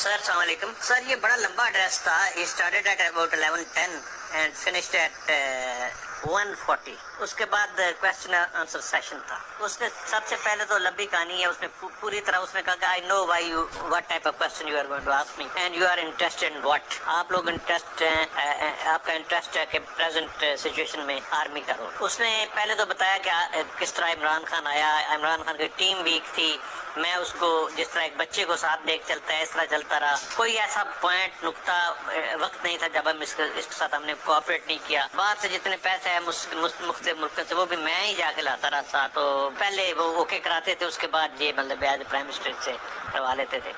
سر السلام علیکم سر. یہ بڑا لمبا ایڈریس تھا. یہ started at about 11:10 and finished at 1:40. اس کے بعد کوشچن آنسر سیشن تھا. اس نے سب سے پہلے تو لمبی کہانی ہے. اس نے پوری طرح اس نے کہا کہ I know why you what type of question you are going to ask me and you are interested in what. آپ لوگ انٹرسٹ ہیں, آپ کا انٹرسٹ ہے کہ پریزنٹ سچویشن میں آرمی کا رول. اس نے پہلے تو بتایا کہ کس طرح عمران خان آیا. عمران خان کی ٹیم ویک تھی. میں اس کو جس طرح ایک بچے کو ساتھ دیکھ چلتا ہے اس طرح چلتا رہا. کوئی ایسا پوائنٹ نقطہ وقت نہیں تھا جب ہم اس کے ساتھ ہم نے کوآپریٹ نہیں کیا. باہر سے جتنے پیسے ہیں مختلف ملک سے وہ بھی میں ہی جا کے لاتا رہا تھا. تو پہلے وہ اوکے کراتے تھے, اس کے بعد یہ مطلب ایز پرائم منسٹر سے کروا لیتے تھے.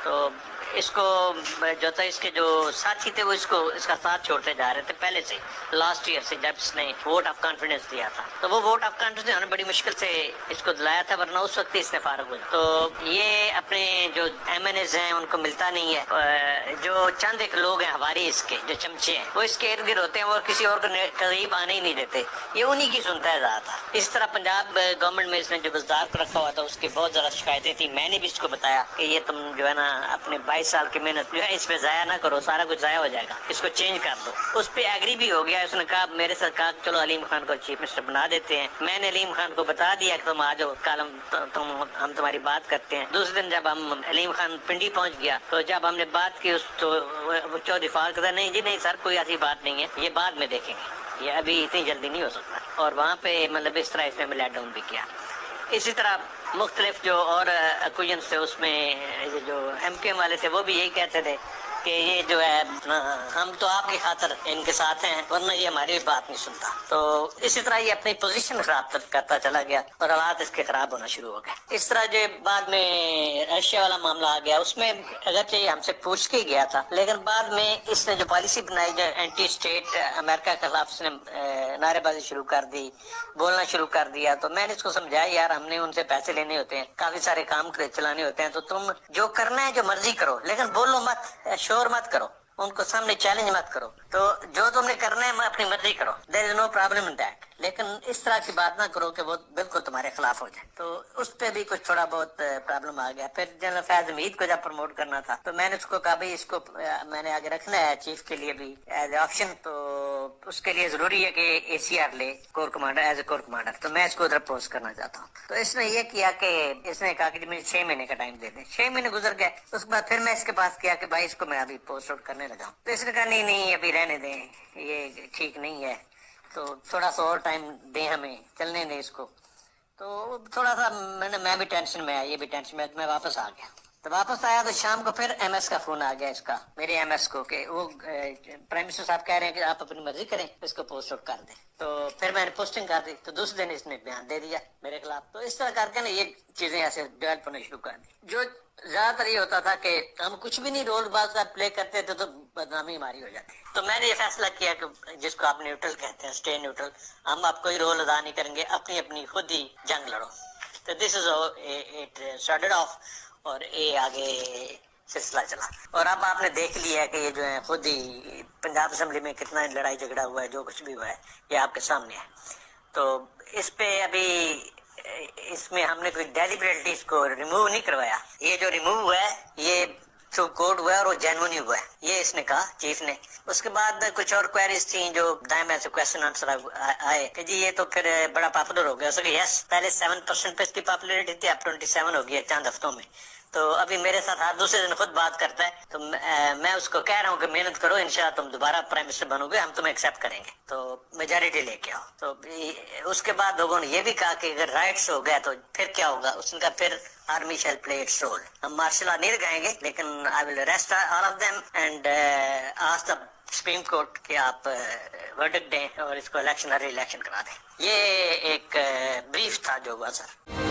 تو اس کو جو تھا اس کے جو ساتھی تھے وہ اس کا ساتھ چھوڑتے جا رہے تھے پہلے سے لاسٹ ایئر سے جب اس نے ووٹ آف کانفیڈنس دیا تھا. تو وہ ووٹ آف کانفیڈنس انہوں نے بڑی مشکل سے اس کو دلایا تھا, ورنہ اس وقت ہی اس نے فارغ ہوا. تو یہ اپنے جو ایم این ایز ہیں ان کو ملتا نہیں ہے. جو چند ایک لوگ ہیں ہماری اس کے جو چمچے ہیں وہ اس کے ارد گرد ہوتے ہیں اور کسی اور کو قریب آنے ہی نہیں دیتے. یہ انہی کی سنتا ہے زیادہ تھا. اس طرح پنجاب گورنمنٹ میں اس نے جو وزارت کو رکھا ہوا تھا اس کی بہت زیادہ شکایتیں تھیں. میں نے بھی اس کو بتایا کہ یہ تم جو ہے نا اپنے 22 سال کی محنت جو ہے اس پہ ضائع نہ کرو, سارا کچھ ضائع ہو جائے گا, اس کو چینج کر دو. اس پہ ایگری بھی ہو گیا. اس نے کہا میرے ساتھ کہا چلو علیم خان کو چیف منسٹر بنا دیتے ہیں. میں نے علیم خان کو بتا دیا کہ تم آ جاؤ کل ہم تمہاری بات کرتے ہیں. دوسرے دن جب ہم علیم خان پنڈی پہنچ گیا تو جب ہم نے بات کی تو وہ چودھری فاروق کہتا نہیں جی نہیں سر کوئی ایسی بات نہیں ہے, یہ بعد میں دیکھیں گے, یہ ابھی اتنی جلدی نہیں ہو سکتا. اور وہاں پہ مطلب اس طرح اس نے لیٹ ڈاؤن بھی کیا. اسی طرح مختلف جو اور اکویژنس تھے اس میں جو ایم کے والے تھے وہ بھی یہی کہتے تھے کہ یہ جو ہے ہم تو آپ کی خاطر ان کے ساتھ ہیں ورنہ یہ ہماری بات نہیں سنتا. تو اسی طرح یہ اپنی پوزیشن خراب کرتا چلا گیا اور حالات اس کے خراب ہونا شروع ہو گئے. اس طرح جو بعد میں رشیا والا معاملہ آ گیا اس میں اگرچہ یہ ہم سے پوچھ کے گیا تھا لیکن بعد میں اس نے جو پالیسی بنائی جو اینٹی اسٹیٹ امریکہ کے خلاف اس نے نعرے بازی شروع کر دی, بولنا شروع کر دیا. تو میں نے اس کو سمجھایا یار ہم نے ان سے پیسے لینے ہوتے ہیں, کافی سارے کام چلانے ہوتے ہیں, تو تم جو کرنا ہے جو مرضی کرو لیکن بولو مت, شور مت کرو, ان کو سامنے چیلنج مت کرو. تو جو تم نے کرنا ہے اپنی مرضی کرو, دیر از نو پرابلم ان دیٹ, لیکن اس طرح کی بات نہ کرو کہ وہ بالکل تمہارے خلاف ہو جائے. تو اس پہ بھی کچھ تھوڑا بہت پرابلم آ گیا. پھر جنرل فیض حمید کو جب پروموٹ کرنا تھا تو میں نے اس کو کہا بھائی اس کو میں نے آگے رکھنا ہے چیف کے لیے بھی ایز اے آپشن, تو اس کے لیے ضروری ہے کہ اے سی آر لے corps commander as a corps commander. تو میں اس کو ادھر پوسٹ کرنا چاہتا ہوں. تو اس نے یہ کیا کہ اس نے کہا کہ مجھے 6 مہینے کا ٹائم دے دیں. 6 مہینے گزر گئے. اس کے بعد پھر میں اس کے پاس کیا کہ بھائی اس کو میں ابھی پوسٹ آؤٹ کرنے لگا ہوں. تو اس نے کہا نہیں ابھی رہنے دیں, یہ ٹھیک نہیں ہے, تو تھوڑا سا اور ٹائم دیں ہمیں, چلنے دیں اس کو. تو تھوڑا سا میں بھی ٹینشن میں آیا, یہ بھی ٹینشن میں, میں واپس آ گیا. تو واپس آیا تو شام کو پھر ایم ایس کا فون آ گیا, اس کا میرے ایم ایس کو, کہ وہ پرائم منسٹر صاحب کہہ رہے ہیں کہ آپ اپنی مرضی کریں, اس کو پوسٹ آؤٹ کر دیں. تو پھر میں نے پوسٹنگ کر دی. تو دوسرے دن اس نے بیان دے دیا میرے خلاف. تو اس طرح کر کے نا یہ چیزیں ایسے ڈیولپ ہونے شروع کر دی. جو زیادہ تر یہ ہوتا تھا کہ ہم کچھ بھی نہیں رول باز پلے کرتے تھے تو بدنامی ہماری ہو جاتی. تو میں نے یہ فیصلہ کیا کہ جس کو آپ نیوٹرل کہتے ہیں, اسٹے نیوٹرل, ہم آپ کوئی رول ادا نہیں کریں گے, اپنی خود ہی جنگ لڑو. تو دس از اٹ اسٹارٹڈ آف, اور یہ آگے سلسلہ چلا. اور اب آپ نے دیکھ لیا ہے کہ یہ جو ہے خود ہی پنجاب اسمبلی میں کتنا لڑائی جھگڑا ہوا ہے, جو کچھ بھی ہوا ہے یہ آپ کے سامنے ہے. تو اس پہ ابھی اس میں ہم نے کوئی ڈیلیبریٹلی اس کو ریموو نہیں کروایا. یہ جو ریموو ہوا ہے یہ تھرو کوڈ ہوا ہے اور وہ جینون ہی ہوا ہے, یہ اس نے کہا چیف نے. اس کے بعد کچھ اور کوئریز تھیں جو دائیں سے کوشچن آنسر آئے کہ جی یہ تو پھر بڑا پاپولر ہو گیا. اس کہ یس, پہلے 7% پہ اس کی پاپولیرٹی تھی, اب 27 ہو گئی ہے چند ہفتوں میں. تو ابھی میرے ساتھ ہر دوسرے دن خود بات کرتا ہے. تو میں اس کو کہہ رہا ہوں کہ محنت کرو, انشاءاللہ تم دوبارہ پرائم منسٹر بنو گے, ہم تمہیں ایکسیپٹ کریں گے, تو میجارٹی لے کے آؤ. تو اس کے بعد لوگوں نے یہ بھی کہا کہ اگر رائٹس ہو گیا تو پھر کیا ہوگا. اس نے کہا پھر army shall play its role. ہم مارشل لا نہیں لگائیں گے لیکن I will arrest all of them and ask the supreme court کہ آپ ورڈکٹ دیں اور اس کو الیکشن ری الیکشن کرا دیں. یہ ایک بریف تھا جو ہوا سر.